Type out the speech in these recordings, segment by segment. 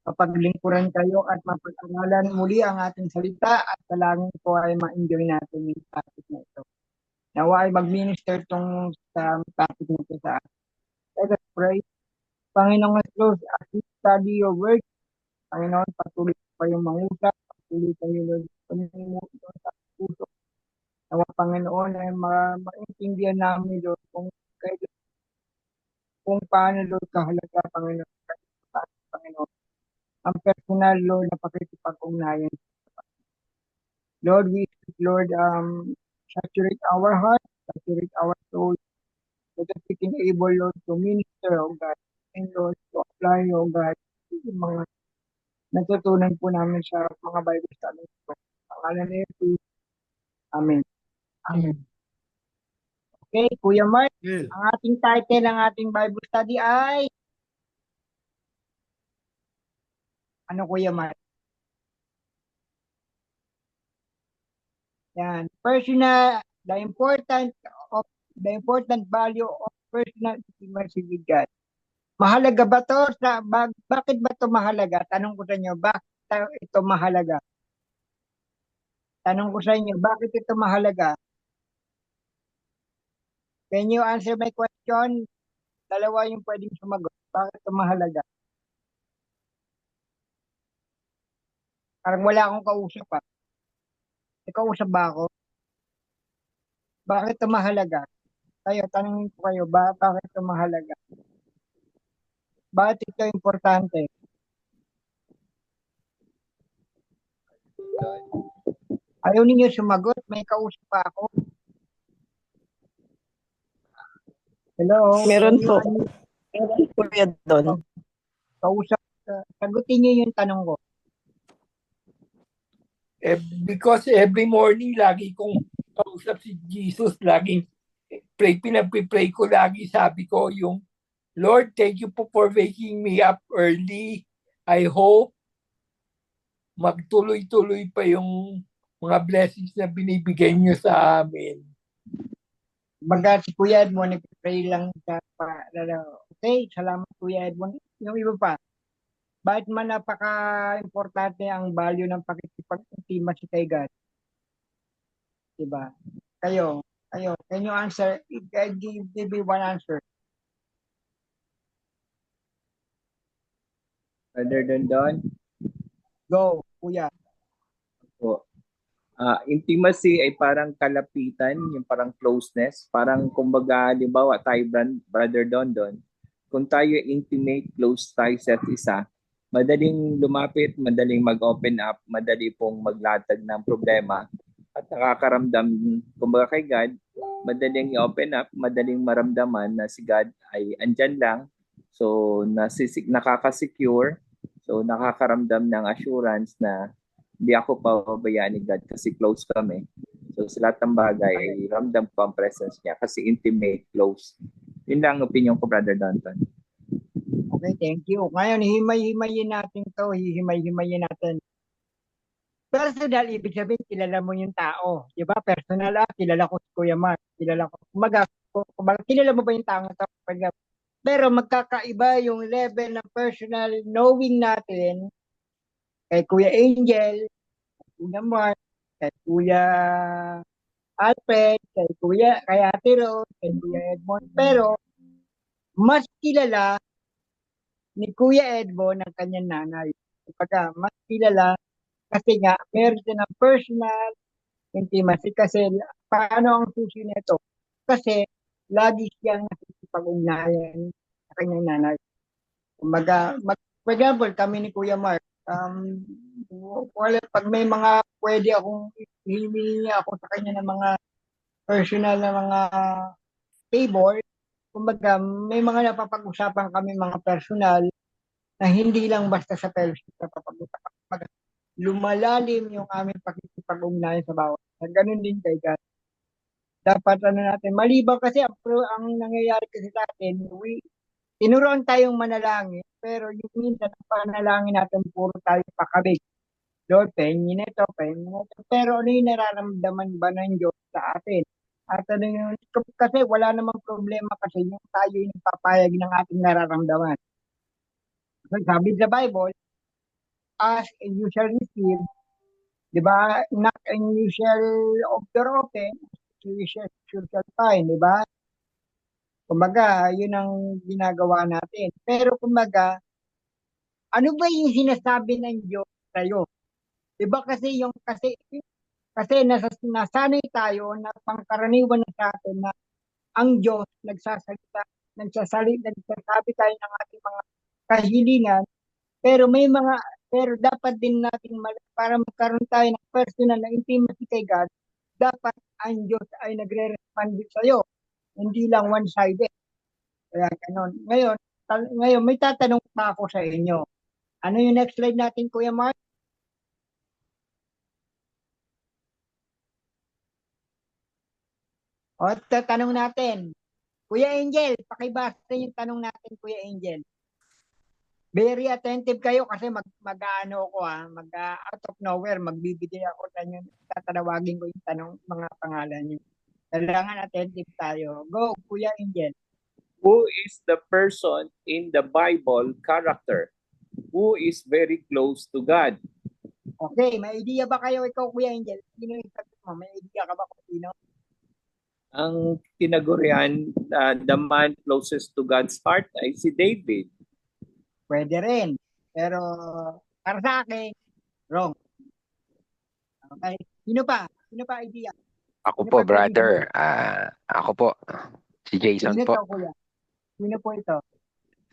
mapaglingkuran kayo at mapag-aralan muli ang ating salita at dalangin ko ay ma-enjoy natin yung topic na ito. Nawa ay mag-minister tong sa topic na ito sa atin. Let us pray. Panginoong Jesus, as we study your word, Panginoon, patuloy pa yung mangusap, patuloy tayo, Lord, panimulo sa puso. Nawa, Panginoon, ay maintindihan namin, Lord, kung paano, Lord, kahalaga, Panginoon, Panginoon, ang personal, Lord, na pakikipag-ugnayan. Lord, we speak, Lord, saturate our heart, saturate our soul, so that we can able, Lord, to minister, O God, and Lord, to apply, O God, yung mga natutunan po namin sa mga Bible studies po. Pangalan ni Jesus. Amen. Amen. Okay, Kuya Mark, ang ating title ng ating Bible study ay ano, Kuya Mark? Yan. The important value of personal intimacy with God. Mahalaga ba to bakit ba to mahalaga? Tanong ko sa inyo, bakit ito mahalaga? Tanong ko sa inyo, bakit ito mahalaga? Can you answer my question? Dalawa yung pwedeng sumagot. Bakit ito mahalaga? Parang wala akong kausap pa. May kausap ba ako? Bakit ito mahalaga? Kayo, tanongin ko kayo, bakit ito mahalaga? Bakit ito importante? Ayaw ninyo sumagot, may kausap pa ako. Hello? Meron po. Meron po yan doon. Kausap, sagutin niyo yung tanong ko. Because every morning, lagi kong kausap si Jesus, laging pinag-pray ko lagi, sabi ko yung, Lord, thank you po for waking me up early. I hope magtuloy-tuloy pa yung mga blessings na binibigay niyo sa amin. Baga si Kuya Edmond, nag-pray lang siya okay, salamat Kuya Edmond. Yung iba pa, bakit man napaka-importante ang value ng pakikipag-intimacy kay God? Diba? Kayo, can you answer? Give me one answer. Other than Don? Go, Kuya. Po. Intimacy ay parang kalapitan, yung parang closeness. Parang kumbaga, halimbawa tayo, Brother Don, kung tayo intimate, close tayo sa isa, madaling lumapit, madaling mag-open up, madali pong maglatag ng problema at nakakaramdam, kumbaga kay God, madaling i-open up, madaling maramdaman na si God ay andyan lang. So, nakaka-secure, so nakakaramdam ng assurance na hindi ako pababayaan ni God kasi close kami. So sa lahat ng bagay ay ramdam ko ang presence niya kasi intimate, close. Yun lang ang opinion ko, Brother Danton. Okay, thank you. Ngayon, hihimay-himayin natin to. Hihimay-himayin natin. Personal, ibig sabihin, kilala mo yung tao. Di ba? Personal, kilala ko si Kuya Mark. Kilala ko. Kumbaga, kilala mo ba yung tao to? Pero magkakaiba yung level ng personal knowing natin kay Kuya Angel, kay Kuya Mark, kay Kuya Alfred, kay Ate Rose, kay Kuya Edmond. Pero, mas kilala ni Kuya Edmond ang kanyang nanay. Kapag mas kilala, kasi nga, meron siya ng personal intimacy. Kasi, paano ang susi nito? Kasi, lagi siyang nakikipag-ugnayan sa kanyang nanay. Kumbaga, for example, kami ni Kuya Mark, pag may mga pwede akong hihingi niya ako sa kanya ng mga personal na mga favor, kumbaga may mga napapag-usapan kami mga personal na hindi lang basta sa fellowship na papag-usapan. Kumbaga, lumalalim yung aming pakikipag-ugnayan sa bawat. Ganun din kay God. Dapat natin, maliban kasi ang nangyayari kasi sa atin, tinuruan tayong manalangin, pero yung minsan ang panalangin natin, puro tayo pakabig. Lord, pahingin ito, pahingin ito. Pero ano yung nararamdaman ba ng Diyos sa atin? At ano yung, kasi wala namang problema kasi yung tayo yung papayag ng ating nararamdaman. So, sabi sa Bible, ask and you shall receive. Di ba? Knock and you shall door open. You shall find. Di ba? Kumbaga, yun ang ginagawa natin. Pero kumbaga, ano ba yung sinasabi ng Diyos sa'yo? Di ba kasi nasanay tayo na pangkaraniwan na sa atin na ang Diyos nagsasabi tayo ng ating mga kahilingan, pero dapat din natin para magkaroon tayo ng personal na intimacy kay God, dapat ang Diyos ay nagre-respond sa'yo, hindi lang one-sided. Kaya ganun. Ngayon, may tatanong pa ako sa inyo. Ano yung next slide natin, Kuya Mark? O, tatanong natin. Kuya Angel, pakibasa yung tanong natin, Kuya Angel. Very attentive kayo kasi mag-ano ako out of nowhere, magbibigay ako sa inyo, tatanawagin ko yung tanong, mga pangalan niyo. Kailangan attentive tayo. Go, Kuya Angel. Who is the person in the Bible character who is very close to God? Okay, may idea ba kayo ikaw, Kuya Angel? Sino yung sagot mo? May idea ka ba kung sino? Ang tinagurian, the man closest to God's heart ay si David. Pwede rin. Pero para sa akin, wrong. Okay. Sino pa? Sino pa idea? Ako Sino po, pa brother. Ako po. Si Jason Sino po. to, Kuya? Sino po ito?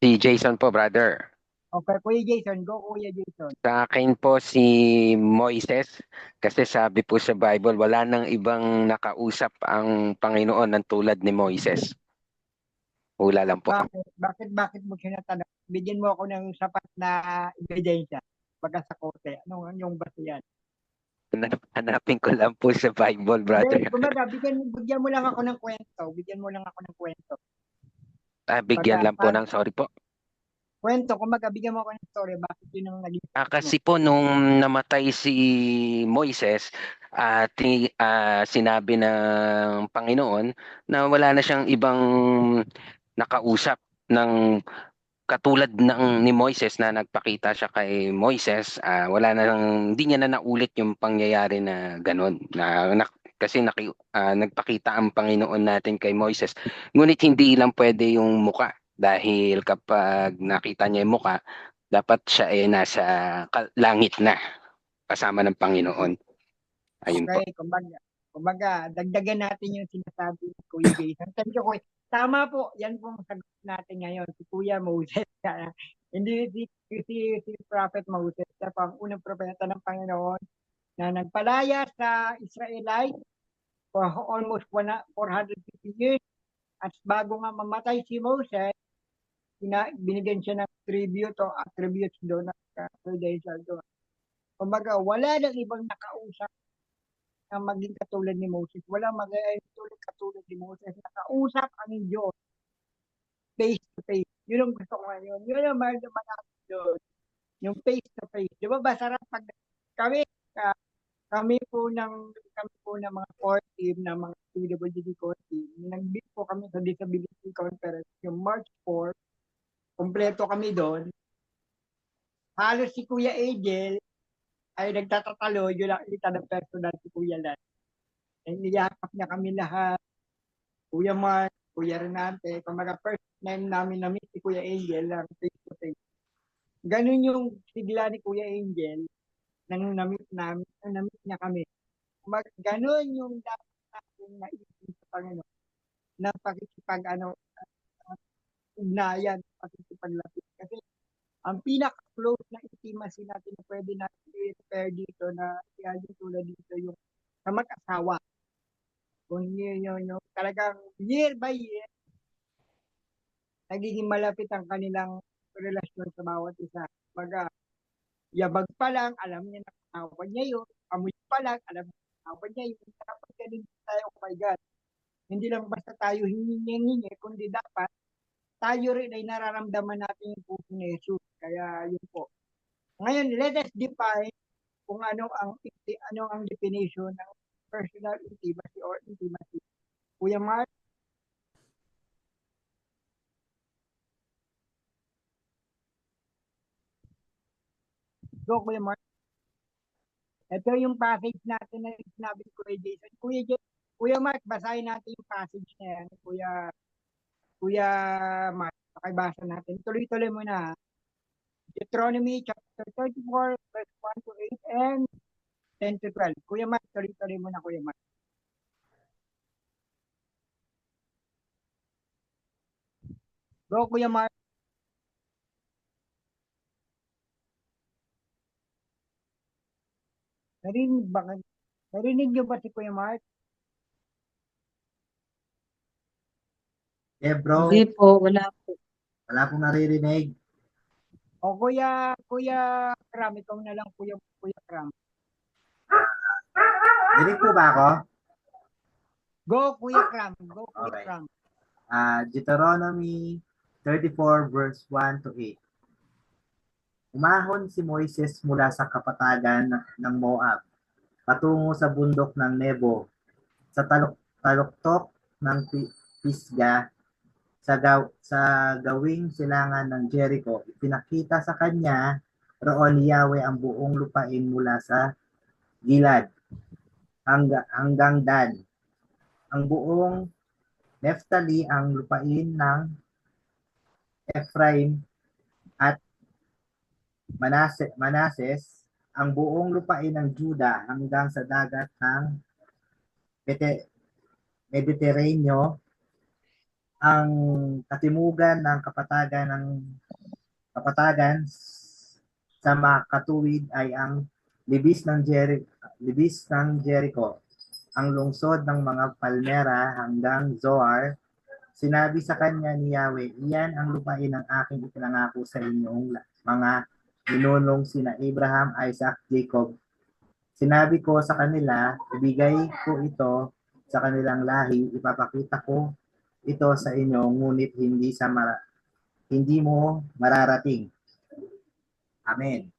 Si Jason po, brother. Okay, Kuya Jason. Go, Kuya Jason. Sa akin po si Moises. Kasi sabi po sa Bible, wala nang ibang nakausap ang Panginoon ng tulad ni Moises. Hula lang po. Bakit mo sinatanong? Bigyan mo ako ng sapat na ebidensya. Pagka sa korte. Ano yung base yan? Hanapin ko lang po sa Bible, brother. Kumbaga, bigyan mo lang ako ng kwento. Bigyan mo lang ako ng kwento. Bigyan lang po ng sorry po. Kwento, kumbaga, bigyan mo ako ng story. Bakit yun ang naging Kasi po nung namatay si Moises, sinabi ng Panginoon na wala na siyang ibang nakausap ng katulad ni Moises na nagpakita siya kay Moises. Hindi niya na naulit yung pangyayari na ganun. Kasi nagpakita ang Panginoon natin kay Moises. Ngunit hindi lang pwede yung muka. Dahil kapag nakita niya yung muka, dapat siya ay nasa langit na kasama ng Panginoon. Ayun po. Okay, kumbaga, dagdagan natin yung sinasabi ni Kuya Jason. Thank you, Kuya. Tama po, yan po ang sagot natin ngayon. Si Kuya Moses. Hindi si Prophet Moses. Siya pa ang unang propeta ng Panginoon na nagpalaya sa Israelite for almost 450 years. At bago nga mamatay si Moses, binigyan siya ng tribute o attributes doon, credential doon. Kumbaga, wala nang ibang nakausap na maging katulad ni Moses. Wala maging katulad ni Moses. Nakausap ang Diyos face to face. Yun ang gusto ko ngayon. Yun ang mahal naman natin doon. Yung face to face. Di ba sarap pag kami po ng mga core team, ng mga PWD core team, nag-meet po kami sa Disability Conference yung March 4. Kompleto kami doon. Halos si Kuya Angel ay nagtatatalo, yun ang kita ng personal si Kuya Lan. Niyakap niya kami lahat. Kuya Mark, Kuya Renante, kumaga first time namin na-meet si Kuya Angel lang face to face. Ganun yung sigla ni Kuya Angel nang na-meet niya kami. Ganun yung dapat natin naisip sa Panginoon na ugnayan, pakikipaglapit. Kasi ang pinaka-close na intimacy natin na pwede natin i-repair dito na yung tulad dito yung sa mag-asawa. Kung yun, talagang year by year, nagiging malapit ang kanilang relasyon sa bawat isa. Yabag pa lang, alam niya na kasawa niya yun. Amoy pa lang, alam niya na kasawa niya yun. Dapat ganun tayo, oh my God. Hindi lang basta tayo hingi, kundi dapat tayo rin ay nararamdaman natin yung puso ni Jesus. Kaya yun po. Ngayon, let us define kung ano ang definition ng personal intimacy or intimacy. Kuya Mark? Go, Kuya Mark. Ito yung passage natin na sinabi ko kay Jason. Kuya Mark, basahin natin yung passage na yan. Kuya Mark, pakibasa natin. Tuloy-tuloy mo na. Deuteronomy chapter 34, verse 1 to 8 and 10 to 12. Kuya Mark, tuloy-tuloy mo na, Kuya Mark. Go, Kuya Mark. Narinig niyo ba si Kuya Mark? Eh bro, Hindi po, wala po. wala akong naririnig. O Kuya Kram, ikaw na lang, Kuya Kram. Dinig po ba ako? Go, Kuya Kram. Go, Kuya Okay. Kram. Deuteronomy 34 verse 1 to 8. Umahon si Moises mula sa kapatagan ng Moab patungo sa bundok ng Nebo sa taluktok ng Pisga sa gawing silangan ng Jericho. Ipinakita sa kanya roon ni Yahweh ang buong lupain mula sa Gilad hanggang Dan, ang buong Neftali, ang lupain ng Ephraim at Manases, ang buong lupain ng Juda hanggang sa dagat ng Mediterranean, ang katimugan ng kapatagan sa makatuwid ay ang libis ng Jericho, ang lungsod ng mga palmera hanggang Zoar. Sinabi sa kanya ni Yahweh, iyan ang lupain ng aking ipinangako sa inyong mga ninunong sina Abraham, Isaac, Jacob. Sinabi ko sa kanila, ibigay ko ito sa kanilang lahi, ipapakita ko ito sa inyo, ngunit hindi mo mararating. Amen.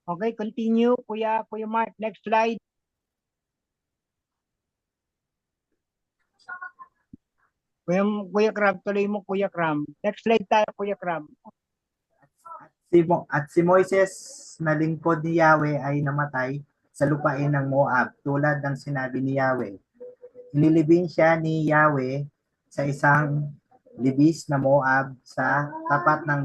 Okay, continue, Kuya Mark. Next slide. Kuya Kram, tuloy mo, Kuya Kram. Next slide tayo, Kuya Kram. Si Moises na lingkod ni Yahweh ay namatay sa lupain ng Moab, tulad ng sinabi ni Yahweh. Inilibing siya ni Yahweh sa isang libis na Moab sa tapat ng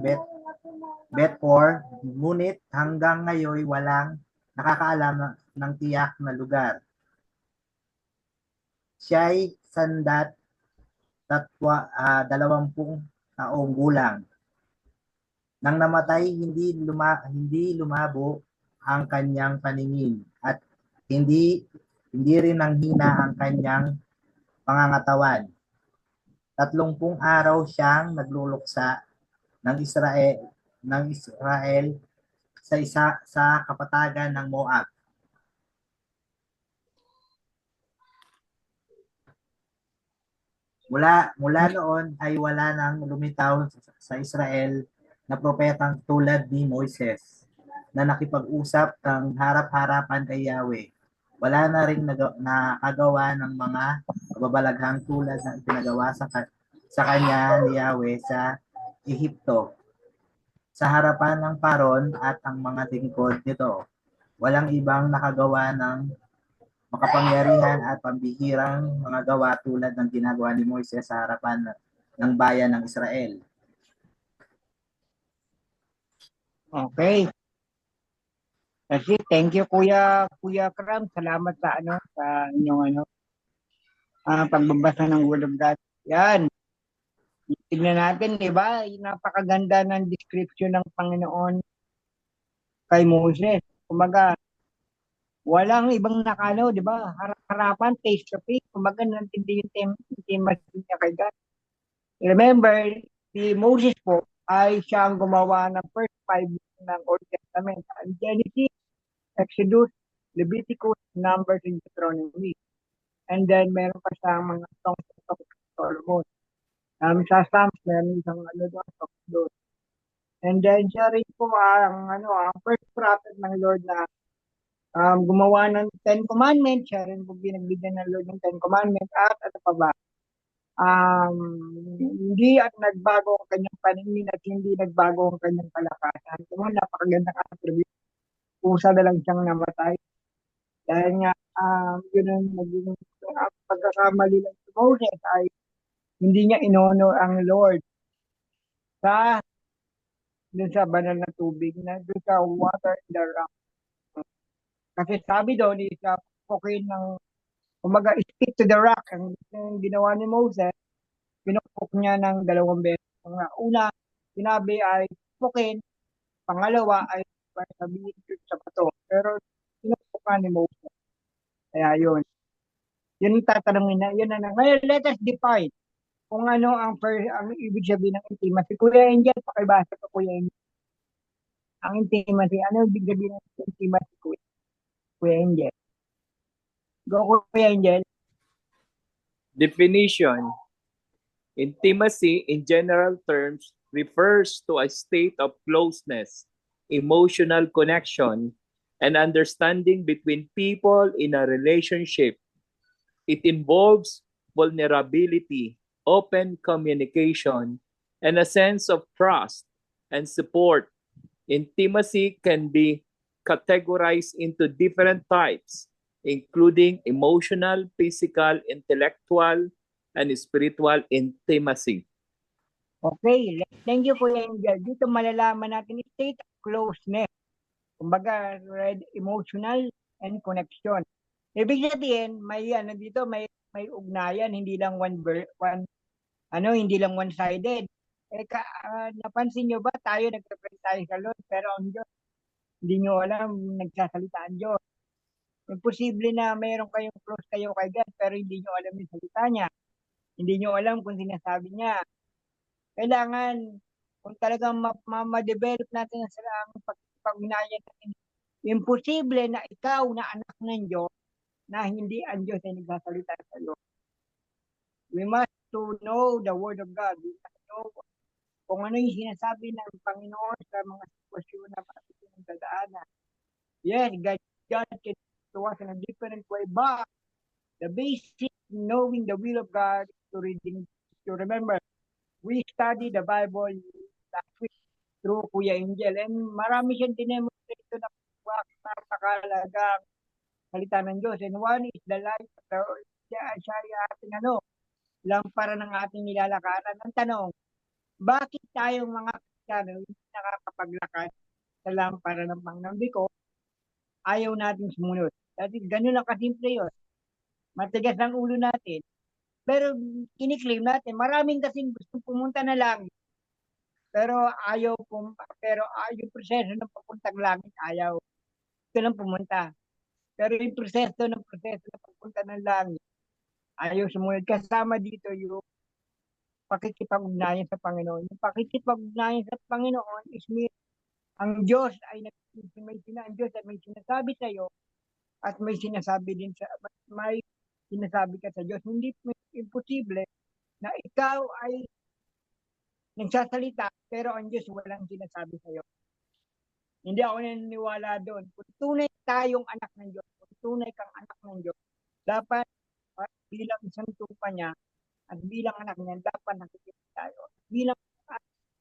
Bet-Por, ngunit hanggang ngayon walang nakakaalam ng tiyak na lugar. Siya'y 20 taong gulang. Nang namatay, hindi lumabo ang kanyang paningin at hindi rin nanghina ang kanyang pangangatawan. 30 araw siyang nagluluksa ng Israel sa kapatagan ng Moab. Mula noon ay wala nang lumitaw sa Israel na propetang tulad ni Moises na nakipag-usap ng harap-harapan kay Yahweh. Wala na ring nakagawa ng mga kababalaghang tulad ng ipinagawa sa kanya ni Yahweh sa Ehipto, sa harapan ng Paron at ang mga lingkod nito. Walang ibang nakagawa ng makapangyarihan at pambihirang mga gawa tulad ng ginagawa ni Moises sa harapan ng bayan ng Israel. Okay. Kasi thank you, Kuya Kram. Salamat sa inyong pagbabasa ng Word of God. Yan. Tignan natin, di ba? Napakaganda ng description ng Panginoon kay Moses. Kumaga, walang ibang nakano, di ba? Harap-harapan, face to face. Kumaga, nantindi yung intimacy niya kay God. Remember, si Moses po ay siyang gumawa ng first 5 ng Old Testament. Ang Genesis, Exodus, Leviticus, Numbers, and Deuteronomy. And then, meron pa siyang mga songs of Solomon. Sa Psalms, meron isang doon. And then, siya rin po ang first prophet ng Lord na gumawa ng 10 Commandments. Siya rin po binagbigyan ng Lord ng 10 Commandments. At ano pa ba? um, hindi at nagbago ang kanyang paningin at hindi nagbago ang kanyang kalakasan. Kung napakagandang attribute, pusa na lang siyang namatay. Dahil nga, yun ang naging pagkakamali lang si Moses ay hindi niya inonor ang Lord sa dun sa banal na tubig na dun sa water in the rock. Kasi sabi doon is pukin ng kumaga speak to the rock ang ginawa ni Moses, pinukpok niya ng 2 beses. Ang una, sinabi ay pukin, pangalawa ay sabihin sa bato. Pero pinukpok nga ni Moses. Kaya yun. Yun yung tatanungin na, yun na. Ngayon, let us define kung ano ang ibig sabihin ng intimacy. Kuya Angel, pakibasa ko Kuya Angel. Ang intimacy, ano ibig sabihin ng intimacy, Kuya Angel? Go, Kuya Angel. Definition: intimacy, in general terms, refers to a state of closeness, emotional connection, and understanding between people in a relationship. It involves vulnerability, open communication, and a sense of trust and support. Intimacy can be categorized into different types, including emotional, physical, intellectual, and spiritual intimacy. Okay, thank you Kuya Angel. Dito malalaman natin yung state of closeness. Kumbaga, emotional and connection. Ibig sabihin, may dito, may ugnayan, hindi lang hindi lang one-sided. Napansin nyo ba tayo nagpe-pray tayo sa Lord, pero ang Diyos, hindi nyo alam, nagsasalita ang Diyos. Imposible na mayroon kayong close kayo kay God, pero hindi nyo alam yung salita niya. Hindi nyo alam kung sinasabi niya. Kailangan, kung talagang ma-develop natin ang pag-ugnayan natin, imposible na ikaw na anak ng Diyos na hindi ang Diyos ay nagsasalita sa iyo. We must to know the Word of God. We must know kung ano yung sinasabi ng Panginoon sa mga sitwasyon na patuloy dadaanan. Yes, God can to us in a different way, but the basic knowing the will of God is to reading. To remember, we study the Bible last week through Kuya Angel, and marami siyang dinemonstrate na napakalagang salita ng Diyos. And one is the light of the Lord. Siya ating lampara ng ating nilalakaran. Ang tanong, bakit tayong mga Kristiyano hindi nakakapaglakad sa lampara ng Panginoon? Because ayaw natin sumunod. Dati ganun lang kasimple yun. Matigas ang ulo natin. Pero kiniklaim natin, maraming kasing gusto pumunta na langit. Pero yung proseso ng papuntang langit, ayaw. Gusto lang pumunta. Pero yung proseso ng pagpunta ng langit, ayaw sumunod. Kasama dito yung pakikipag-ugnayan sa Panginoon. Yung pakikipag-ugnayan sa Panginoon is ang Diyos ay may sinasabi sa iyo at may sinasabi din may sinasabi ka sa Diyos. Hindi imposible na ikaw ay nagsasalita pero ang Diyos walang sinasabi sa iyo. Hindi ako naniniwala doon. Kung tunay tayong anak ng Diyos, kung tunay kang anak ng Diyos, dapat bilang isang tupa niya at bilang anak niya, dapat nakikita tayo. Bilang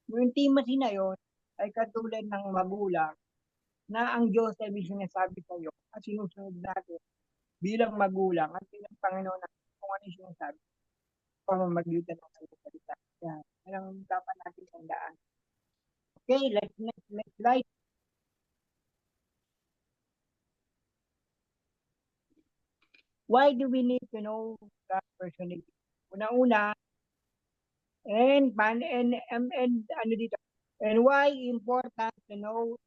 yung intimacy na yun ay katulad ng magulang na ang Diyos ay may sinasabi sa iyo at sinusunod natin bilang magulang at bilang Panginoon na kung ano yung sinasabi pamamagitan ng kanyang salita. Yan ang dapat natin tandaan. Okay, next slide. Why do we need to know God personally? Una-una, and ano dito? And why important to know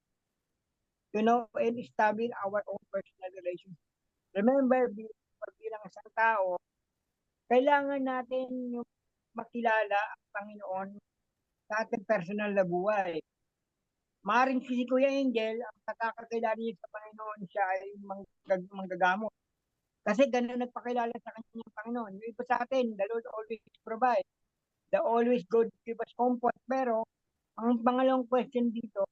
and establish our own personal relationship. Remember, bilang isang tao, kailangan natin yung makilala ang Panginoon sa ating personal na buhay. Maring si Kuya Angel, ang pagkakakilala niya sa Panginoon, siya ay manggagamot. Kasi ganun nagpakilala sa kanyang Panginoon. Yung iba sa atin, the Lord always provide. The always God give us comfort. Pero, ang pangalawang question dito,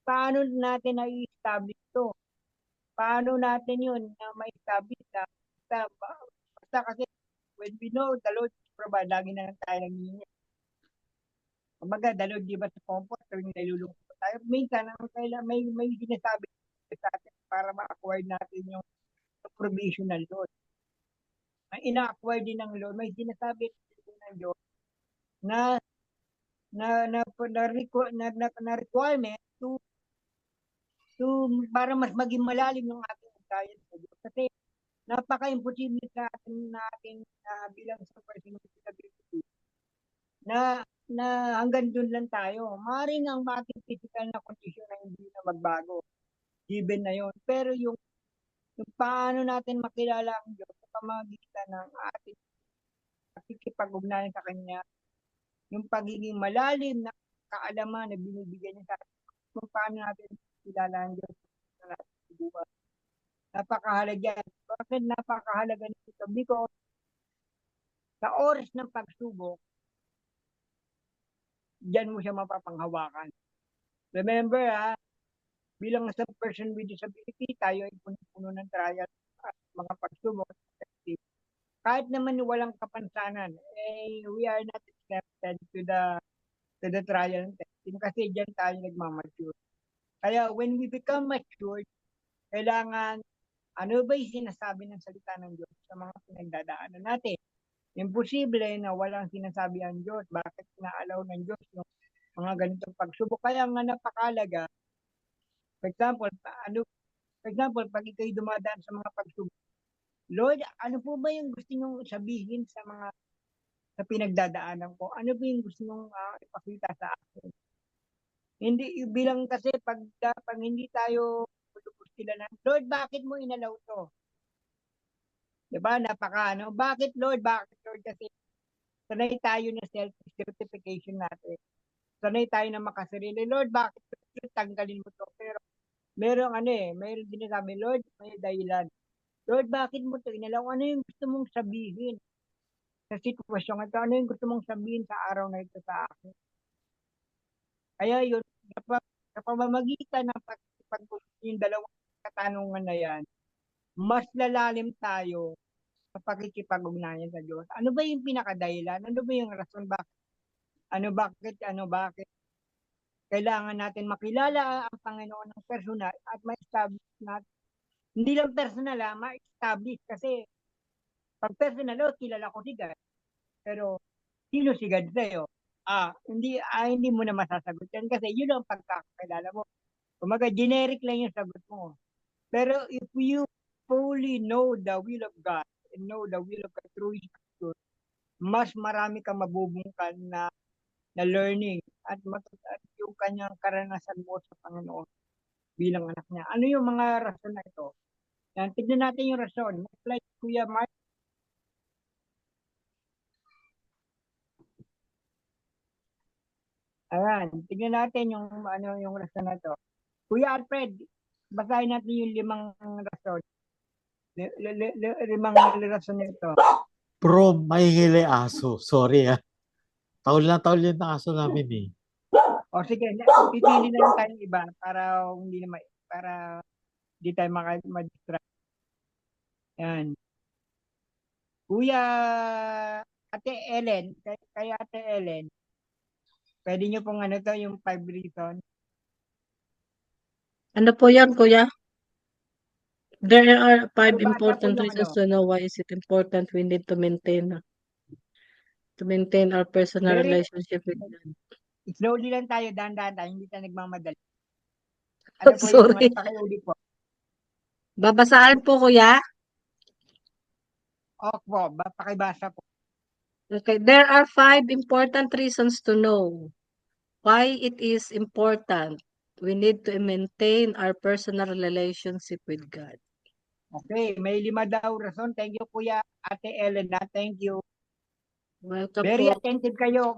paano natin na-establish ito? Paano natin yun na ma-establish na basta kasi when we know the Lord is provide, lagi na lang tayo nangingi. Kumbaga, the Lord give us a comfort tuwing nilulungkot tayo. Minsan, may sinasabi sa atin para ma-acquire natin yung provision ng Lord. Ang ina-acquire din ng Lord, may sinasabi ng Diyos na requirement to para mas maging malalim yung ating ugnayan sa Diyos. Kasi napaka-imposible sa atin bilang sa person with disability na hanggang doon lang tayo. Maaaring ang ating physical na kondisyon na hindi na magbago. Given na yon. Pero yung paano natin makilala ang Diyos sa pamagitan ng ating pakikipag-ugnayan sa Kanya, yung pagiging malalim na kaalaman na binibigyan niya sa atin, kung paano natin kilala ang Diyos sa ating buhay. Napakahalaga. Bakit napakahalaga nito? Because sa oras ng pagsubok, diyan mo siya mapapanghawakan. Remember, bilang isang person with disability, tayo ay puno ng trial at mga pagsubok. Kahit naman walang kapansanan, we are not accepted to the trial and testing kasi diyan tayo nagmamature. Kaya when we become matured, kailangan ano ba yung sinasabi ng salita ng Diyos sa mga pinagdadaanan natin? Imposible na walang sinasabi ang Diyos. Bakit inaalaw ng Diyos yung mga ganitong pagsubok? Kaya nga napakalaga. For example, pag ikaw'y dumadaan sa mga pagsubok, Lord, ano po ba yung gusto nyong sabihin sa pinagdadaanan ko? Ano ba yung gusto nyong ipakita sa akin? Hindi, bilang kasi pag hindi tayo lubos sila ng, Lord, bakit mo inalaw to? Diba? Bakit Lord? Kasi sanay tayo na self-certification natin. Sanay tayo na makasarili. Lord, bakit tanggalin mo to? Pero meron din sabi, Lord, may dahilan. Lord, bakit mo to inalaw? Ano yung gusto mong sabihin sa sitwasyon ito? Ano yung gusto mong sabihin sa araw na ito sa akin? Kaya yun, sa pamamagitan ng yung dalawang katanungan na yan, mas lalalim tayo sa pakikipag-ugnayan sa Diyos. Ano ba yung pinakadahilan? Ano ba yung rason? Bakit kailangan natin makilala ang Panginoon ng personal at ma-establish natin. Hindi lang personal, ma-establish kasi pag personal, kilala ko si God. Pero sino si God sa'yo? Hindi mo na masasagot yan kasi yun ang pagkakakilala mo. Kumaga, generic lang yung sagot mo. Pero if you fully know the will of God and know the will of God through His Scripture, mas marami kang mabubungkan na learning at yung kanyang karanasan mo sa Panginoon bilang anak niya. Ano yung mga rason na ito? Yan, tignan natin yung rason. Like Kuya Mark. Ayan, tignan natin yung rason na ito. Kuya Alfred, basahin natin yung 5 rason. 5 rason nito. From mahihili aso. Sorry Taul na yung aso namin eh. O sige, pipili na lang tayong iba para hindi tayo ma-distract. Yan. Kuya Ate Ellen, kay Ate Ellen, pwede nyo pong yung 5 reasons. Ano po yan, kuya? There are 5 Basa important po yung reasons to know why is it important we need to maintain our personal Very- relationship with God. Slowly lang tayo, dahan-dahan tayo, hindi tayo nagmamadali. Ano po Sorry. yung pakiulit po? Babasahin po, kuya. Opo, pakibasa po. Okay, there are 5 important reasons to know why it is important we need to maintain our personal relationship with God. Okay, may 5 daw rason. Thank you, Kuya Ate Ellen. Thank you. Welcome Very po. attentive kayo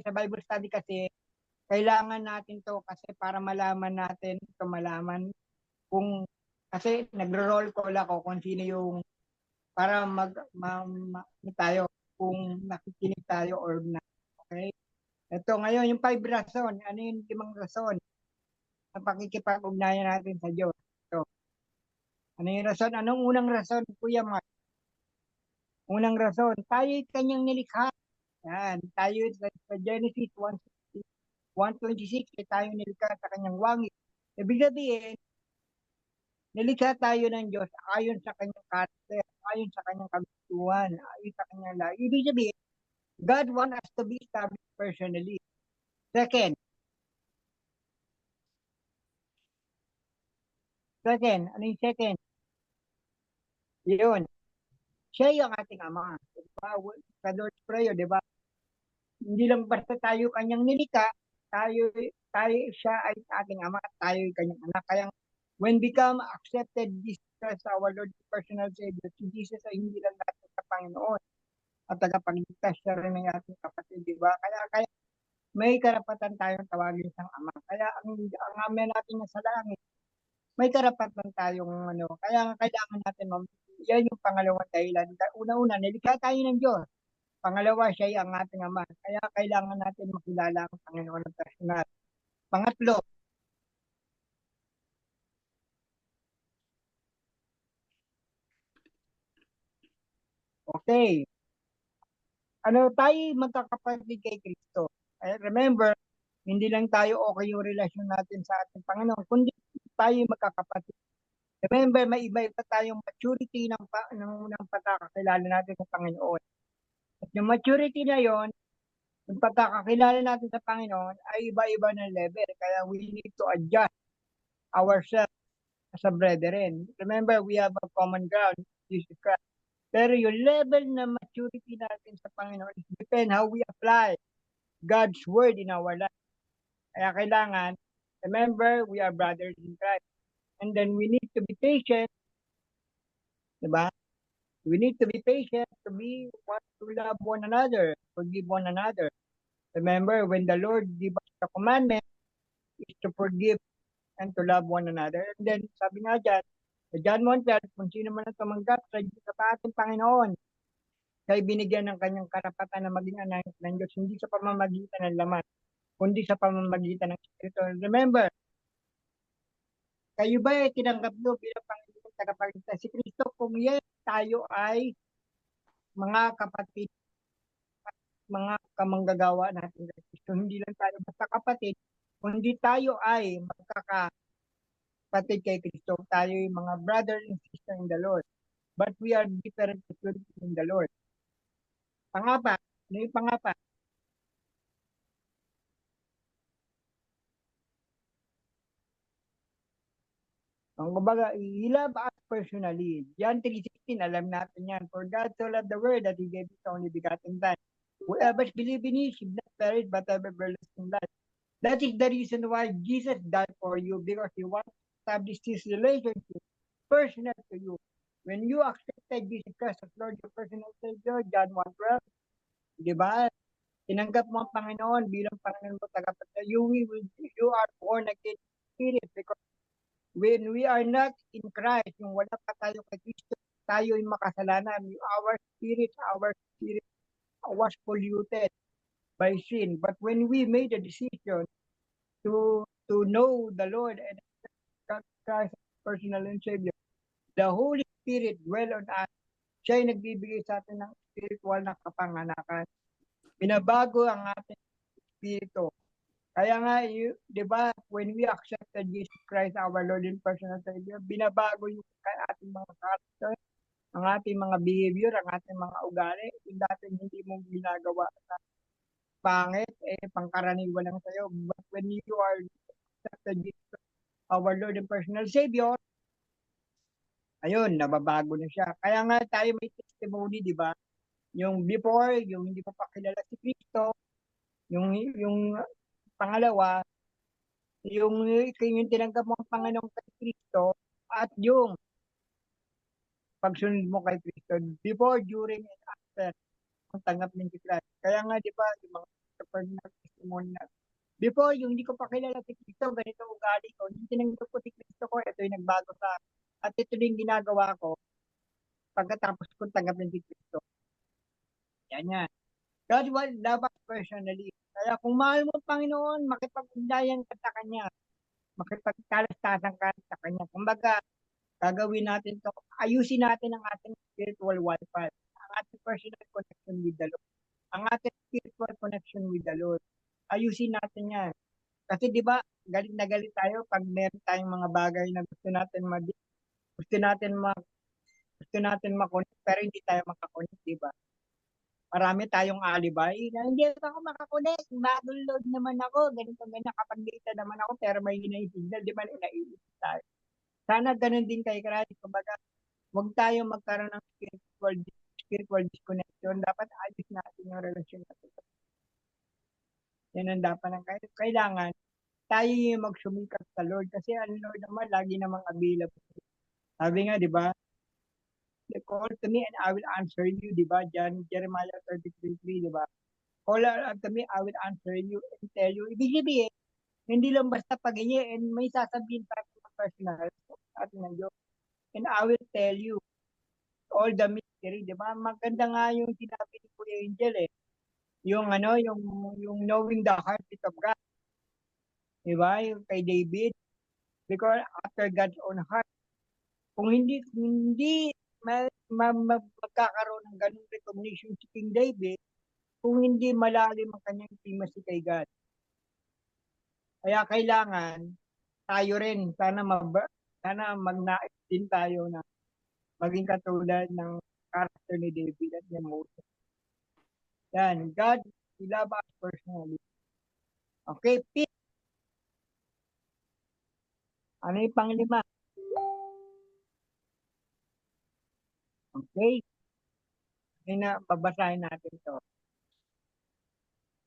sa Bible study kasi kailangan natin to kasi para malaman natin, kasi nagro-roll call ako kung sino yung para tayo kung nakikinig tayo or not. Okay? Ito ngayon, yung 5 rason. Ano yung 5 rason sa pakikipag-ugnayan natin sa Diyos? Ito. Ano yung rason? Anong unang rason, Kuya Mark? Unang rason, tayo'y kanyang nilikha. Yan, tayo sa Genesis 1:26, tayo nilikha sa kanyang wangit. Ibig sabihin, nilikha tayo ng Diyos ayon sa kanyang karakter, ayon sa kanyang kagustuhan, ayon sa kanyang lahi. Ibig sabihin, God wants us to be established personally. Second, ano yung second? Yun, siya yung ating Ama. Diba? Sa Lord's Prayer, di ba? Hindi lang basta tayo kanyang nilikha, siya ay ating Ama, tayo ay kanyang anak. Kaya when become accepted Jesus as our Lord personal Savior, si Jesus ay hindi lang natin sa Panginoon at tagapagligtas, siya rin ng ating kapatid, di ba? Kaya may karapatan tayong tawagin siyang Ama. Kaya ang Ama natin na sa langit, may karapatan tayong kaya kailangan natin yan yung pangalawang dahilan. Una-una, nilikha tayo ng Diyos. Pangalawa, siya ay ang ating Ama. Kaya kailangan natin makilala ang Panginoon ng personal. Pangatlo, okay, tayo magkakapatid kay Kristo. Remember, hindi lang tayo okay yung relasyon natin sa ating Panginoon, kundi tayo magkakapatid. Remember, may iba-iba tayong maturity ng pagkakakilala natin sa Panginoon. At yung maturity na yon, yung pagkakakilala natin sa Panginoon ay iba-iba ng level. Kaya we need to adjust ourselves as a brethren. Remember, we have a common ground, Jesus Christ. Pero yung level na maturity natin sa Panginoon is depend how we apply God's word in our life. Kaya kailangan, remember, we are brothers in Christ. And then we need to be patient, diba? We need to be patient to love one another, forgive one another. Remember, when the Lord gave us the commandment is to forgive and to love one another. And then, sabi nga dyan, sa John 1:12, kung sino man ang tumanggap sa ating Panginoon, siya binigyan ng kanyang karapatan na maging anak ng Diyos, hindi sa pamamagitan ng laman, kundi sa pamamagitan ng Espiritu. Remember, kayo ba ay tinanggap nyo bilang Panginoon tagapagligtas si Kristo? Kung yes, tayo ay mga kapatid, mga kamanggagawa natin kay Kristo. Hindi lang tayo basta kapatid, kundi tayo ay magkakapatid kay Kristo. Tayo ay mga brother and sister in the Lord. But we are different in the Lord. Pangapat, ano yung pangapat? Ang kumbaga, he loved us personally. John 3:16, alam natin yan. For God so loved the world that He gave His only begotten Son. Whoever believes in Him should not perish but have everlasting life. That is the reason why Jesus died for you, because He wants to establish His relationship personal to you. When you accepted Jesus Christ as Lord, your personal Savior, John 1:12, di ba? Tinanggap mo ang Panginoon bilang Panginoon mo tagapagligtas. You are born again in spirit, because when we are not in Christ, yung wala pa tayo kay Kristo, tayo yung makasalanan. Our spirit was polluted by sin. But when we made a decision to know the Lord and Christ as personal and Savior, the Holy Spirit dwell on us. Siya ay nagbibigay sa atin ng spiritual na kapanganakan. Binabago ang ating spirito. Kaya nga, di ba, when we accepted Jesus Christ, our Lord and personal Savior, binabago yung ating mga character, ang ating mga behavior, ang ating mga ugali. Yung dati hindi mo ginagawa sa pangit, pangkaraniwan lang sa'yo. But when you are accepted Jesus, our Lord and personal Savior, ayun, nababago na siya. Kaya nga tayo may testimony, di ba? Yung before, yung hindi pa kilala si Kristo, yung pangalawa, yung tinanggap mo ang Panginoong kay Kristo, at yung pagsunod mo kay Kristo before, during, and after ang tanggap ng Christ. Kaya nga, di ba, yung mga testimony na before, yung hindi ko pa kilala si Kristo, ganito ugali ko, yung tinanggap ko si Kristo ko, ito yung nagbago sa, at ito yung ginagawa ko pagkatapos kong tanggapin si Kristo. Yan yan. God will love us personally. Kaya kung mahal mo ang Panginoon, makipag-ugnayan ka sa Kanya. Makipagkalastasan ka sa Kanya. Kumbaga, gagawin natin to, ayusin natin ang ating spiritual wifi. Ang ating personal connection with the Lord. Ang ating spiritual connection with the Lord. Ayusin natin yan. Kasi di ba, galit na galit tayo pag meron tayong mga bagay na gusto natin makonect, pero hindi tayo makakonect, di ba? Marami tayong alibay na hindi ako makakonect. Bagong load naman ako. Ganito, ganyan. Kapag data naman ako, pero may hinay signal, di ba, naiisip tayo. Sana ganun din kay Christ. Kumbaga, huwag tayo magkaroon ng spiritual disconnection. Dapat ayos natin yung relasyon natin. Yan ang dapat ng kailangan. Tayo yung magsumikap sa Lord. Kasi ang Lord naman, lagi namang available. Sabi nga, di ba? Call to me and I will answer you, di ba? Jeremiah 33:3, di ba? Call to me, I will answer you and tell you. Ibig sabihin, hindi lang basta pag-inye and may sasabihin sa ating personal ating ng Diyos. And I will tell you all the mystery, di ba? Maganda nga yung sinabi ni Kuya Angel eh. Yung knowing the heartbeat of God. Di ba? Yung kay David. Because after God's own heart. Kung hindi magkakaroon ng ganung recognition si King David, kung hindi malalim ang kanyang intimacy kay God. Kaya kailangan tayo rin, sana magnais din tayo na maging katulad ng character ni David at ni Moses. Yan, God, we love us personally. Okay, fifth. Ano yung panglima? Okay. Babasahin natin to.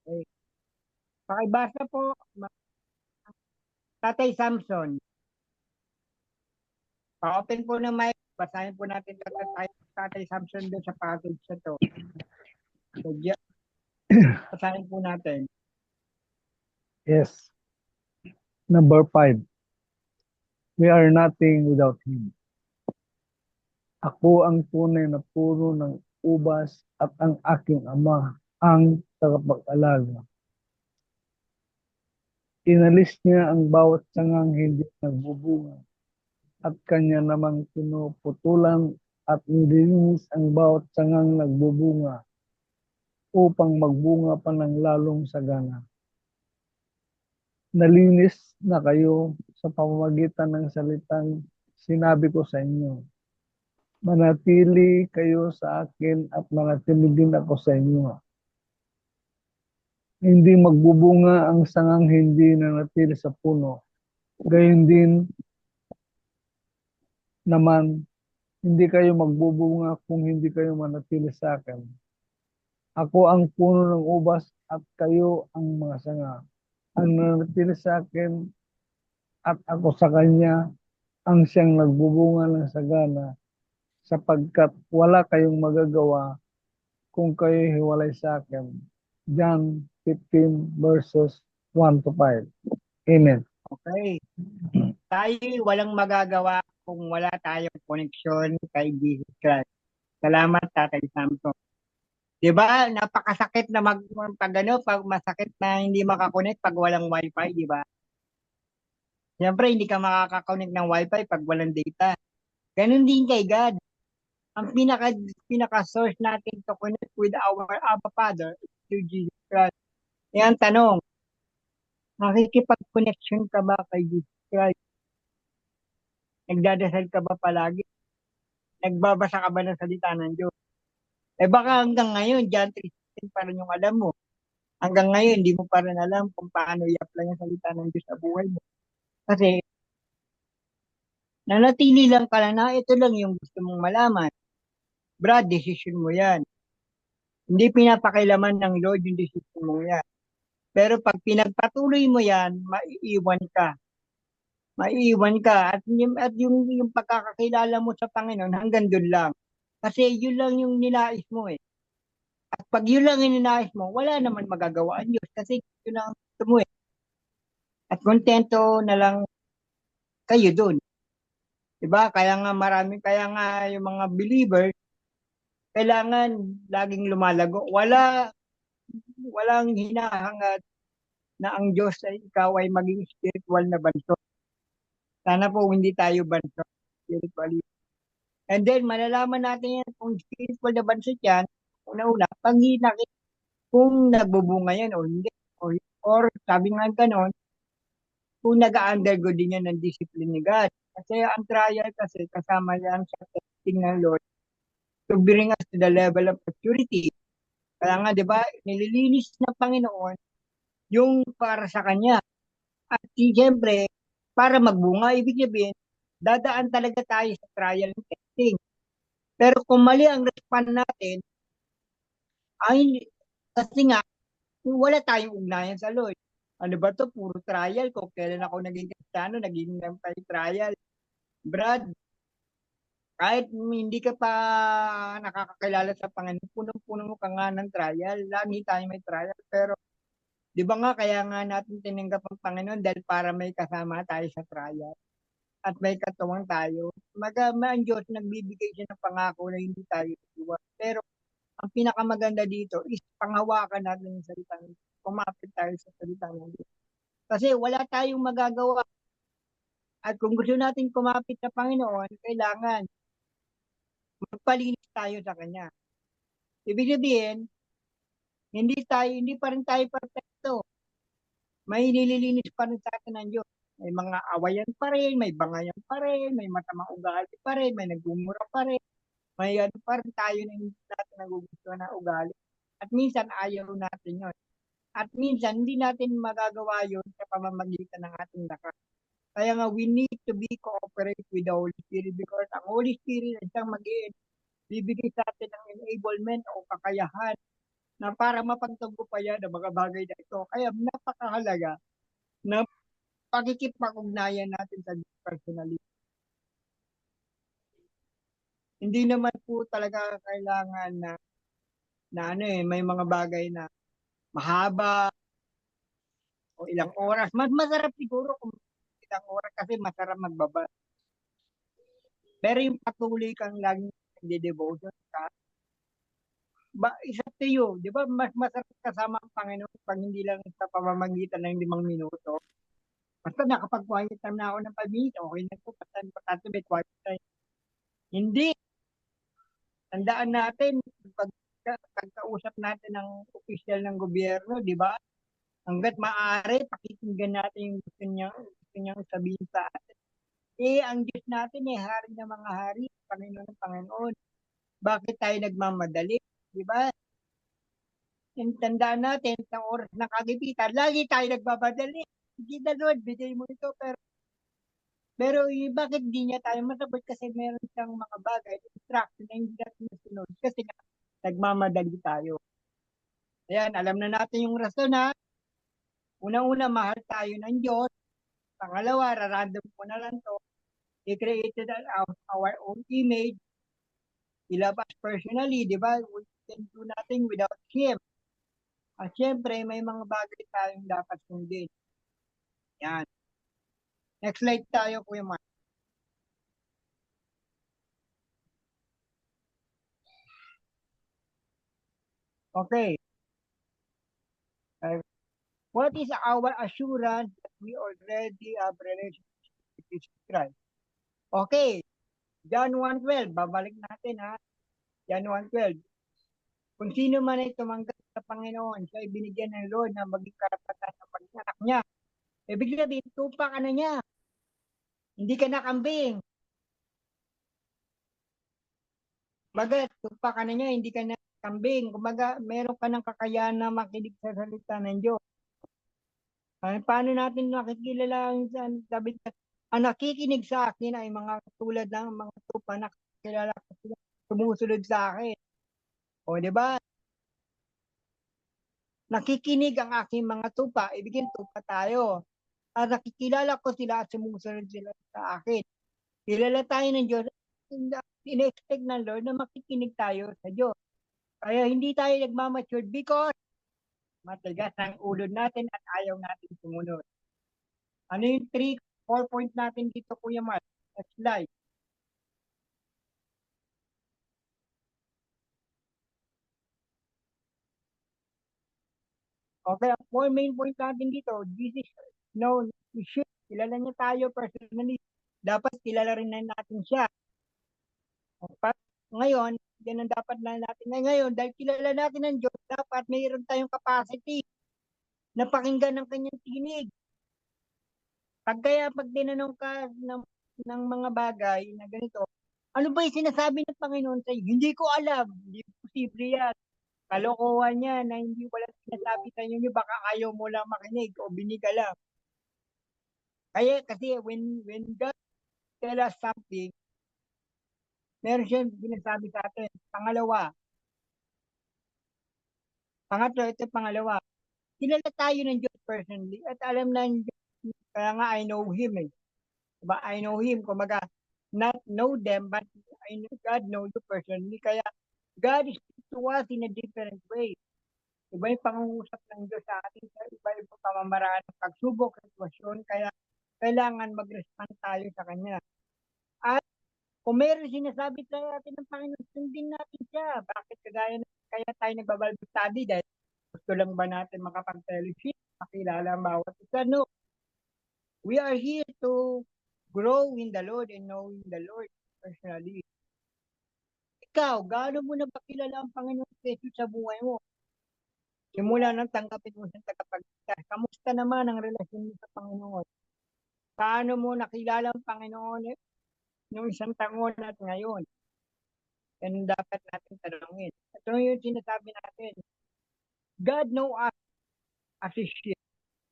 Okay. Pakibasa po, Tatay Samson. Pa-open po ng mic, basahin po natin Tatay Samson doon sa passage na to. So, basahin po natin. Yes. Number 5. We are nothing without Him. Ako ang tunay na puno ng ubas at ang aking ama ang tagapag-alaga. Inalis niya ang bawat sangang hindi nagbubunga at kanya namang pinuputulan at nililinis ang bawat sangang nagbubunga upang magbunga pa ng lalong sagana. Nalinis na kayo sa pamamagitan ng salitang sinabi ko sa inyo. Manatili kayo sa akin at manatili din ako sa inyo. Hindi magbubunga ang sangang hindi nanatili sa puno. Gayon din naman, hindi kayo magbubunga kung hindi kayo manatili sa akin. Ako ang puno ng ubas at kayo ang mga sanga. Ang nanatili sa akin at ako sa kanya, ang siyang nagbubunga ng sagana, sapagkat wala kayong magagawa kung kayo hiwalay sa akin. John 15 verses 1 to 5. Amen. Okay. Tayo walang magagawa kung wala tayong connection kay Jesus Christ. Salamat, Tatay Samson. Diba, napakasakit na pag masakit na hindi makakonect pag walang wifi, diba? Siyempre, hindi ka makakakonect ng wifi pag walang data. Ganun din kay God. Ang pinaka-source natin to connect with our Abba Father is through Jesus Christ. Yan tanong, nakikipag-connection ka ba kay Jesus Christ? Nagdadasal ka ba palagi? Nagbabasa ka ba ng salita ng Diyos? Baka hanggang ngayon, John 3:16 pa rin yung alam mo. Hanggang ngayon, hindi mo pa rin alam kung paano i-apply yung salita ng Diyos sa buhay mo. Kasi, nanatili lang ka na ito lang yung gusto mong malaman. Brad, decision mo yan. Hindi pinapakilaman ng Lord yung decision mo yan. Pero pag pinagpatuloy mo yan, maiiwan ka. Maiiwan ka. At yung pagkakakilala mo sa Panginoon, hanggang doon lang. Kasi yun lang yung ninais mo eh. At pag yun lang yung ninais mo, wala naman magagawa ang Diyos. Kasi yun lang ang gusto mo eh. At kontento na lang kayo doon. Diba? Kaya nga yung mga believers, kailangan laging lumalago. Walang hinahangad na ang Diyos ay ikaw ay maging spiritual na banso. Sana po hindi tayo banso spiritually. And then, malalaman natin yan kung spiritual na bansa yan, una-una, pag kung nagbubunga yan o hindi. Or sabi nga ganon, kung nag-undergo din yan ng discipline ni God. Kasi ang trial kasi kasama yan sa testing ng Lord to bring us to the level of maturity. Kaya nga, di ba, nililinis ng Panginoon yung para sa Kanya. At siyempre, para magbunga, ibig sabihin, dadaan talaga tayo sa trial and testing. Pero kung mali ang response natin, ay, kasi nga, wala tayong ugnayan sa Lord. Ano ba to? Puro trial. Kung kailan ako naging Kristiyano, naging trial. Brad, kahit hindi ka pa nakakakilala sa Panginoon, punong-puno mo ka nga ng trial. Lagi tayo may trial. Pero, di ba nga, kaya nga natin tinanggap ang Panginoon dahil para may kasama tayo sa trial. At may katuwang tayo. Ang Diyos, nagbibigay siya ng pangako na hindi tayo iwan. Pero, ang pinakamaganda dito is panghawakan natin yung salita ng Diyos. Kumapit tayo sa salita ng Diyos. Kasi wala tayong magagawa. At kung gusto natin kumapit sa Panginoon, kailangan magpalinis tayo sa Kanya. Ibig sabihin, hindi pa rin tayo perfecto. May nililinis pa rin sa atin ng Diyos. May mga awayan pa rin, may bangayan pa rin, may masamang ugali pa rin, may nagmumura pa rin, may ano pa rin tayo na hindi natin nagugustuhan na ugali. At minsan ayaw natin yon. At minsan hindi natin magagawa yon sa pamamagitan ng ating lakas. Kaya nga we need to be cooperate with the Holy Spirit because ang Holy Spirit ay siyang bibigay sa atin ng enablement o kakayahan na para mapagtagumpayan ang mga bagay na ito. Kaya napakahalaga na pakikipag-ugnayan natin sa Diyos personally. Hindi naman po talaga kailangan na may mga bagay na mahaba o ilang oras. Mas masarap siguro kung ilang oras kasi masarap magbaba. Pero yung patuloy kang laging nagde-devotion ka, it's up to you. Di ba? Mas masarap kasama ang Panginoon pag hindi lang sa pamamagitan ng 5 minuto. Basta nakapag-quiet time na ako ng 5 minutes, okay na po. Basta may quiet time. Hindi. Tandaan natin, pagkausap natin ng opisyal ng gobyerno, di ba? Hanggat maaari, pakikinggan natin yung gusto niyang sabihin sa atin. Ang Diyos natin hari ng mga hari, Panginoon ng Panginoon. Bakit tayo nagmamadali? Di ba? Tandaan natin, sa oras ng kagipitan, lagi tayo nagmamadali. Hindi na Lord, bigay mo ito. Pero bakit di niya tayo masagot? Kasi meron siyang mga bagay, instruction na hindi natin nasunod. Kasi nga, nagmamadali tayo. Ayan, alam na natin yung rason ha. Unang-una, mahal tayo ng Diyos. Pangalawa, random ko na lang to. He created our own image. He loves us personally, di ba? We can do nothing without Him. At syempre, may mga bagay tayong dapat sundin. Yan. Next slide tayo, Kuya Mark. Okay. What is our assurance that we already have relationship with Jesus Christ? Okay. John 1:12. Babalik natin ha. John 1:12. Kung sino man ay tumanggap sa Panginoon, siya ay binigyan ng Lord na maging karapatan ng pag-anak niya. Ibig sabihin, tupa ka na niya. Hindi ka nakambing. Baga, tupa ka na niya, hindi ka nakambing. Kumbaga, meron ka ng kakayahan na makinig sa salita ng Diyos. Paano natin makikilala ang sabi ang nakikinig sa akin ay mga tulad ng mga tupa na kilala ko sila, sumusunod sa akin. O, di ba? Nakikinig ang aking mga tupa, ibigin tupa tayo. At nakikilala ko sila at sumusunod sila sa akin. Kilala tayo ng Diyos, in-expect ng Lord na makikinig tayo sa Diyos. Kaya hindi tayo nagmamature because matigas ang ulo natin at ayaw natin sumunod. Ano yung 4 point natin dito, Kuya Mark? Next slide. Okay, ang 4 main point natin dito, Jesus, we should, kilala niya tayo personally. Dapat kilala rin na natin siya. Ngayon, yan ang dapat na natin. Ngayon, dahil kilala natin ang Diyos, dapat mayroon tayong capacity na pakinggan ng kanyang tinig. Pag tinanong ka ng mga bagay na ganito, ano ba yung sinasabi ng Panginoon sa'yo? Hindi ko alam. Hindi posible yan. Kalokohan yan na hindi wala sinasabi sa inyo, baka ayaw mo lang makinig o biniga lang. Kasi when God tell us something, meron siyang sinasabi sa atin. Pangatlo, ito pangalawa. Kilala tayo ng Diyos personally at alam na ng Diyos, kaya nga I know Him eh. Diba? I know Him, kumaga, not know them, but God know you personally. Kaya God is to us in a different way. Iba yung pangungusap ng Diyos sa atin sa iba-ibang pamamaraan ng pagsubok, sitwasyon, kaya kailangan mag-respond tayo sa Kanya. At kung meron sinasabi sa atin ng Panginoon, sundin natin siya. Bakit kaya tayo nagbabalbo study? Dahil gusto lang ba natin makapag-fellowship, makilala ang bawat isa? No. We are here to grow in the Lord and knowing the Lord personally. Ikaw, gaano mo na ba kilala ang Panginoon Jesus sa buhay mo? Simula nang tanggapin mo siyang tagapagligtas, kamusta naman ang relasyon mo sa Panginoon? Paano mo nakilala ang Panginoon noong isang taon at ngayon? Yan dapat natin tanongin. Ito yung sinasabi natin. God know us as His sheep.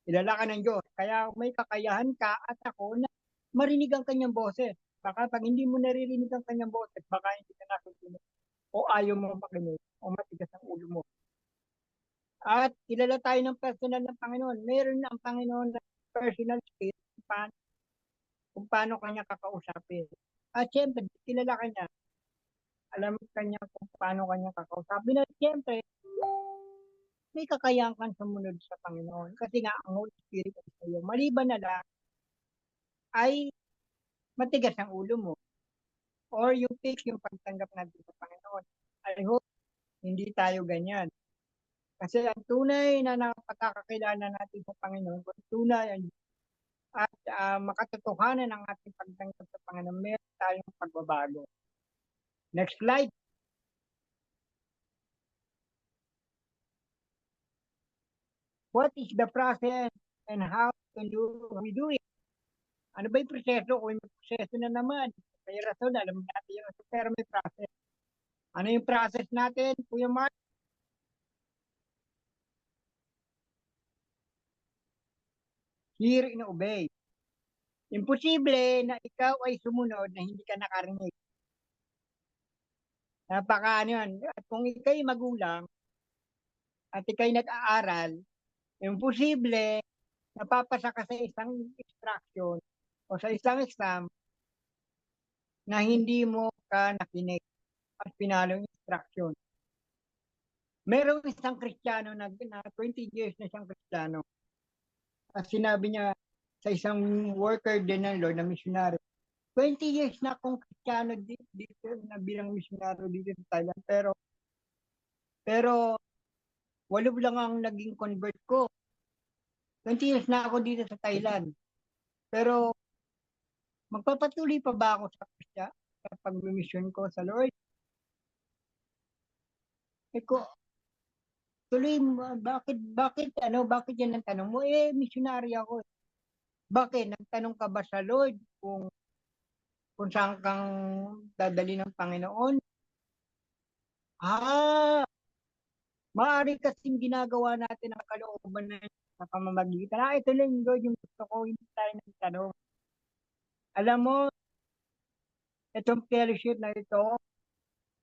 Kilala ka ng Diyos. Kaya may kakayahan ka at ako na marinig ang kanyang boses. Baka pag hindi mo naririnig ang kanyang boses, baka hindi ka nakikinig. O ayaw mo makinig. O matigas ang ulo mo. At kilala tayo ng personal ng Panginoon. Meron na ang Panginoon na personal spirit kung paano kanya kakausapin. At syempre, kilala ka niya. Alam kanya kung paano kanya kakausapin. At syempre, may kakayahan kang sumunod sa Panginoon. Kasi nga, ang Holy Spirit ay sa'yo. Maliban na lang, ay matigas ang ulo mo. Or you pick yung pagtanggap natin sa Panginoon. I hope hindi tayo ganyan. Kasi ang tunay na napagkakakilala natin sa Panginoon, kung tunay at makatotohanan ng ating pagtanggap sa Panginoon, meron tayong pagbabago. Next slide. What is the process and how we do it? Ano ba yung proseso? Kung may proseso na naman, may rason, alam natin yung rason, pero may process. Ano yung process natin, Kuya Mark? Hear and obey. Imposible na ikaw ay sumunod na hindi ka nakarinig. Napaka ano yan. At kung ikay magulang at ikay nag-aaral, imposible napapasa ka sa isang instruction o sa isang exam na hindi mo ka nakinig at pinalo yung instruction. Merong isang Kristiyano na 20 years na siyang Kristiyano. At sinabi niya sa isang worker din ng Lord na missionary, 20 years na akong Kristiyano dito na bilang missionary dito sa Thailand. Pero walo lang ang naging convert ko. 20 years na ako dito sa Thailand. Pero magpapatuloy pa ba ako sa pag-mission ko sa Lord? Tuloy, bakit yan ang tanong mo? Missionary ako. Bakit? Nagtanong ka ba sa Lord kung saan kang dadali ng Panginoon? Maaari kasing ginagawa natin ang kalooban na sa pamamagitan. Ito lang Lord yung gusto ko, hindi tayo nagtanong. Alam mo, itong fellowship na ito,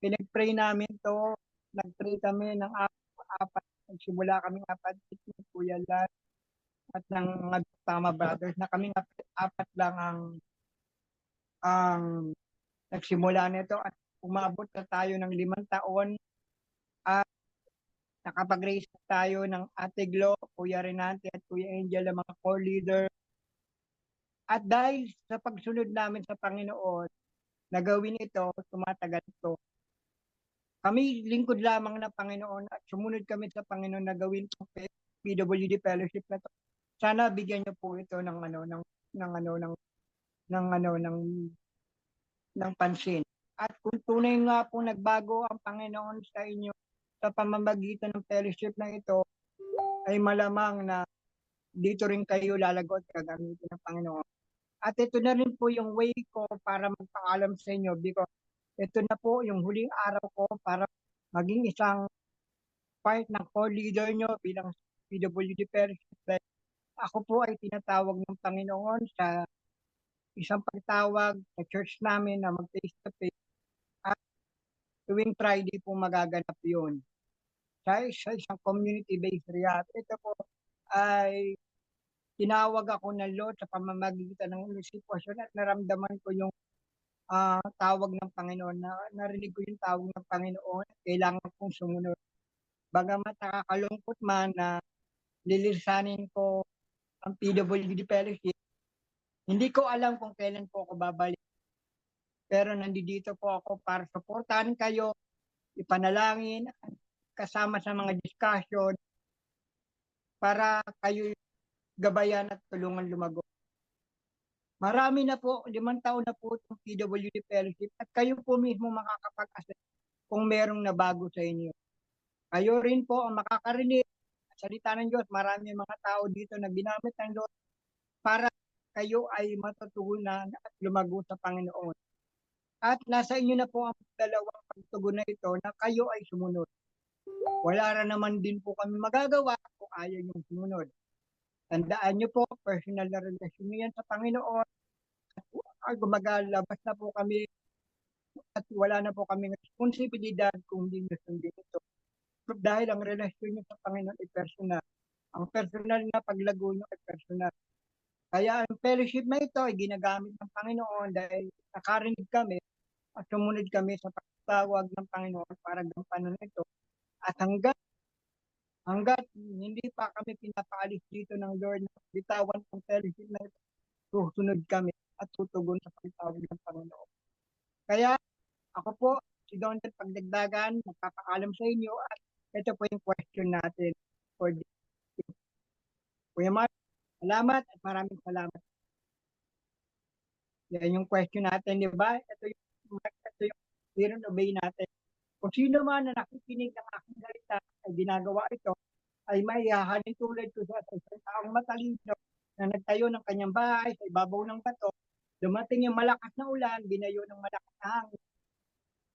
pinag-pray namin to, nag-pray kami ng apat, nagsimula kami apat, ni Kuya Lan, at ng mga Tama Brothers, na kami apat lang ang nagsimula nito at umabot na tayo ng 5 taon at nakapag-raise tayo ng Ate Glo, Kuya Renante at Kuya Angel, ang mga core leader. At dahil sa pagsunod namin sa Panginoon, nagawin ito, tumatagal ito. Kami lingkod lamang ng Panginoon at sumunod kami sa Panginoon na gawin itong PWD Fellowship na ito. Sana bigyan niyo po ito ng pansin. At kung tunay nga po nagbago ang Panginoon sa inyo sa pamamagitan ng fellowship na ito, ay malamang na dito rin kayo lalagot gagamitin ng Panginoon. At ito na rin po yung way ko para magpaalam sa inyo because ito na po yung huling araw ko para maging isang part ng core leader nyo bilang PWD fellowship. Ako po ay tinatawag ng Panginoon sa isang pagtawag sa church namin na mag-face to face. At tuwing Friday po magaganap yun. Sa isang community-based rehab. Ito po ay tinawag ako ng Lord sa pamamagitan ng sitwasyon at naramdaman ko yung tawag ng Panginoon. Narinig ko yung tawag ng Panginoon at kailangan kong sumunod. Bagamat nakakalungkot man na lilisanin ko ang PWD Fellowship, hindi ko alam kung kailan po ako babalik. Pero nandito po ako para suportahan kayo, ipanalangin, kasama sa mga discussion para kayo gabayan at tulungan lumago. Marami na po, 5 taon na po itong PWD Fellowship at kayo po mismo makakapag-assess kung merong nabago sa inyo. Kayo rin po ang makakarinig sa salita ng Diyos. Marami mga tao dito na ginamit ng Diyos para kayo ay matutugunan at lumago sa Panginoon. At nasa inyo na po ang dalawang pagtugon na ito na kayo ay sumunod. Wala rin naman din po kami magagawa kung ayaw yung sumunod. Tandaan nyo po, personal na relasyon nyo yan sa Panginoon. At gumagalabas na po kami at wala na po kami responsibilidad kung hindi nyo sundin ito. Dahil ang relasyon nyo sa Panginoon ay personal. Ang personal na paglago nyo ay personal. Kaya ang fellowship na ito ay ginagamit ng Panginoon dahil nakarinig kami at sumunod kami sa pagtawag ng Panginoon para gampanan ito. At hanggat hindi pa kami pinapaalis dito ng Lord na bitawan ng fellowship na ito, susunod kami at tutugon sa pagtawag ng Panginoon. Kaya ako po, si Donald Pagdagdagan, magpapaalam sa inyo at ito po yung question natin for this. Kuya Mark, salamat at maraming salamat. Yan yung question natin, di ba? Ito yung hear and obey natin. Kung sino man na nakikinig ng aking salita ay ginagawa ito, ay may hahalin tulad ko sa isang taong matalino na nagtayo ng kanyang bahay sa ibabaw ng bato. Dumating yung malakas na ulan, binayo ng malakas na hangin.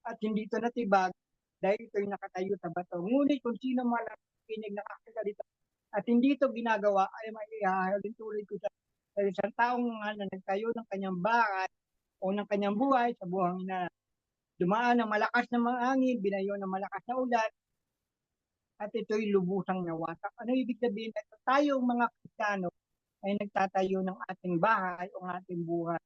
At hindi ito natibag dahil ito'y nakatayo sa bato. Ngunit kung sino man nakikinig ng aking salita at hindi ito ginagawa, ay may hahalin tulad ko sa isang taong na nagtayo ng kanyang bahay o ng kanyang buhay sa buhangin na dumaan ng malakas na mga hangin, binayo ng malakas na ulan, at ito'y lubusang nawasak. Ano ibig sabihin? Tayong mga Kristiyano ay nagtatayo ng ating bahay o ng ating buhay.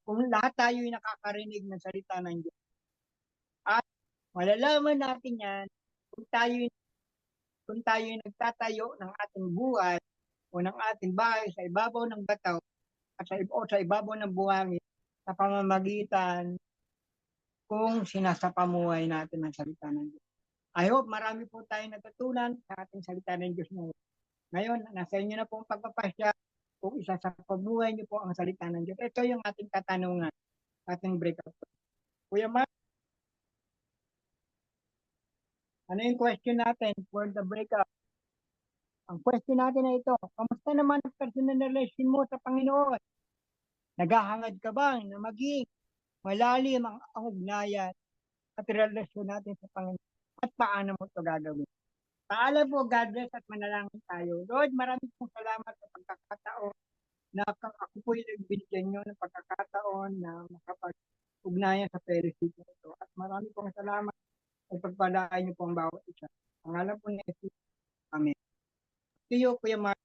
Kung lahat tayo ay nakakarinig ng salita ng Diyos. At malalaman natin yan kung tayo ay nagtatayo ng ating buhay o ng ating bahay sa ibabaw ng bataw at sa ibabaw ng buhangin sa pamamagitan kung sinasapamuhay natin ang salita ng Diyos. I hope marami po tayo natutunan sa ating salita ng Diyos ngayon. Nasa inyo na po ang pagpapasya kung isasapamuhay niyo po ang salita ng Diyos. Ito yung ating katanungan, ating breakout. Kuya Mark, ano yung question natin for the breakout? Ang question natin na ito, kamusta naman ang personal relation mo sa Panginoon? Naghahangad ka ba na maging malalim ang ugnayan at relasyon natin sa Panginoon? At paano mo ito gagawin? Paalam po, God bless at manalangin tayo. Lord, maraming pong salamat sa pagkakataon na ako po yung binigyan nyo ng pagkakataon na makapag-ugnayan sa fellowship na ito. At maraming pong salamat at pagpalaan nyo po ang bawat isa. Ang alam po ni Jesus. Amen. To you, Kuya Mark.